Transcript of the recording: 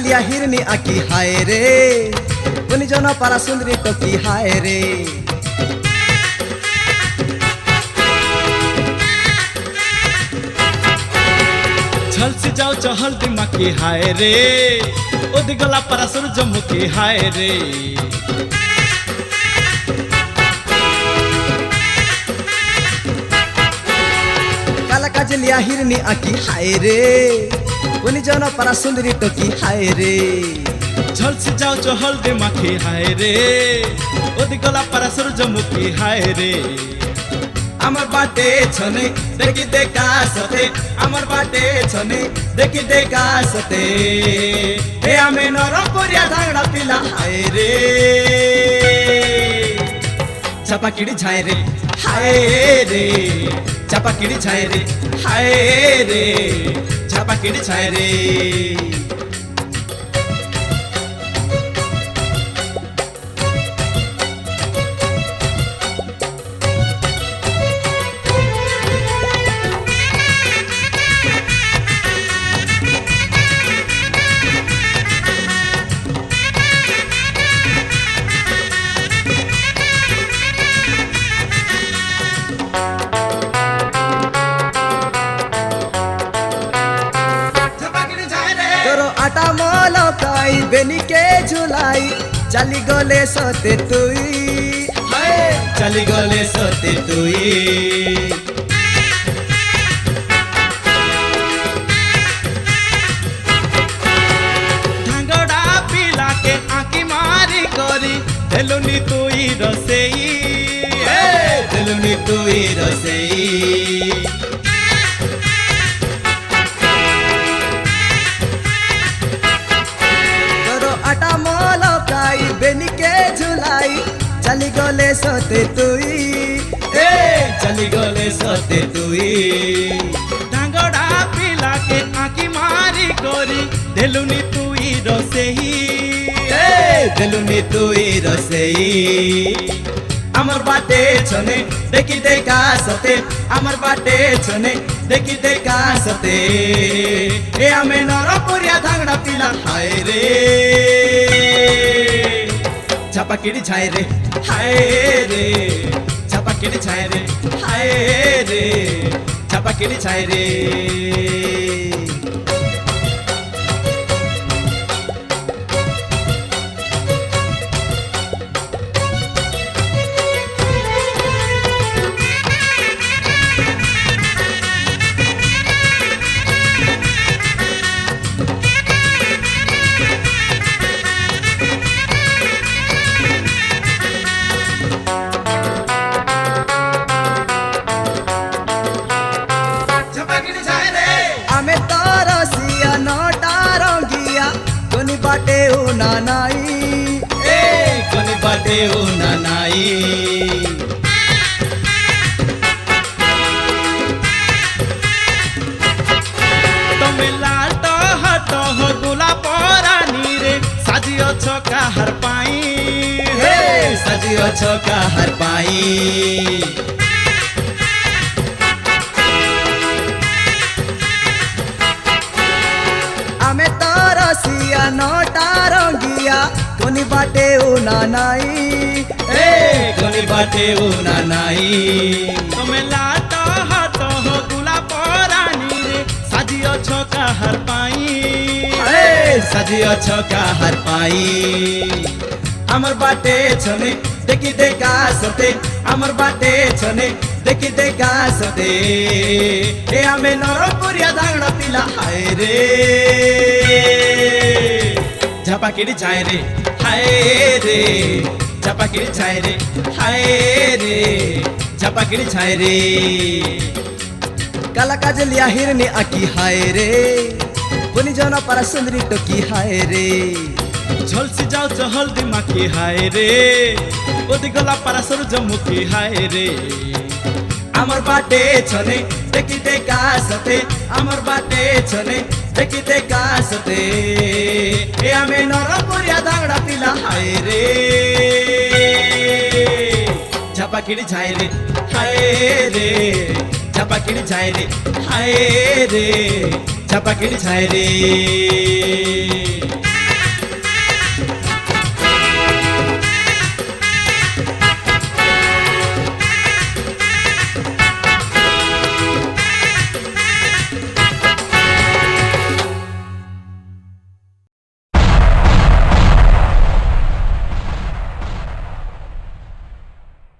কাজলিয়া হিরনি আকি হায় রে কোনি জন পারা সুন্দরী টকি হায় রে छल से जाओ चहल दिमागी हाय रे ओदी गला पारा सूरजमुखी हाय रे काला काजलिया हिरनी आकी हाय रे कोनी জন পারা সুন্দরী টকি हाय रे छल से जाओ चहल दिमागी हाय रे ओदी गला पारा सूरजमुखी हाय रे আমার বাটে ছনে দেখি দেখা সতে আমার বাটে ছনে দেখি দেখা সতে হে আমি নরম করিয়া ধাংড়া পিলা হায় রে চাপাকিড়ি ছায় রে হায় রে চাপাকিড়ি ছায় রে হায় রে চাপাকিড়ি ছায় রে आटा मलकाई बेनी के झुलाई चली गले सते तुई चली गले सते तुई ढंगड़ा पिला के आँखी मारी करी देलुनी तुई रसेई देलुनी तुई रसेई आटा मलकाई बेनी के झुलाई चली गले सते तुई चली गले सते तुई ढंगड़ा पिला के आँखी मारी करी देलुनी तुई रसेई देलुनी तुई रसेई আমার বাটে ছনে দেখি দেখা সতে আমার বাটে ছনে দেখি দেখা সতে এ আমি নরপুরিয়া ধাংড়া পিলা হায় রে চাপাকিড়ি ছায় রে হায় রে চাপাকিড়ি ছায় রে হায় রে চাপাকিড়ি ছায় রে बाटे ओ नानाई कोनी बाटे ओ नानाई तमे लाट हट हो गुला परानी रे साजियो छका हर पाई साजियो छका हर पाई आमे तरसिया नोटा रंगिया कोनी बाटे ओ नानाई कोनी बाटे ओ नानाई तमे लाट हट हो गुला परानी रे साजियो छका हर पाई साजियो छका हर पाई আমার বাটে ছনে দেখি দেখা সতে আমার বাটে ছনে দেখি দেখা সতে এ আমি নরপুরিয়া ধাংড়া পিলা হায় রে ঝাপাকিড়ি ছায় রে হায় রে ঝাপাকিড়ি ছায় রে হায় রে ঝাপাকিড়ি ছায় রে কালা কাজলিয়া হিরনি আকি হায় রে কোনি জন পারা সুন্দরী টকি হায় রে झल से जाओ चहल दिमागी हाय रे ओदी गला पारा सूरजमुखी हाय रे আমার বাটে ছনে দেখি দেখা সতে আমার বাটে ছনে দেখি দেখা সতে এ আমি নরপুরিয়া ধাংড়া পিলা হায় রে ঝাপাকিড়ি ছায় রে হায় রে ঝাপাকিড়ি ছায় রে হায় রে ঝাপাকিড়ি ছায় রে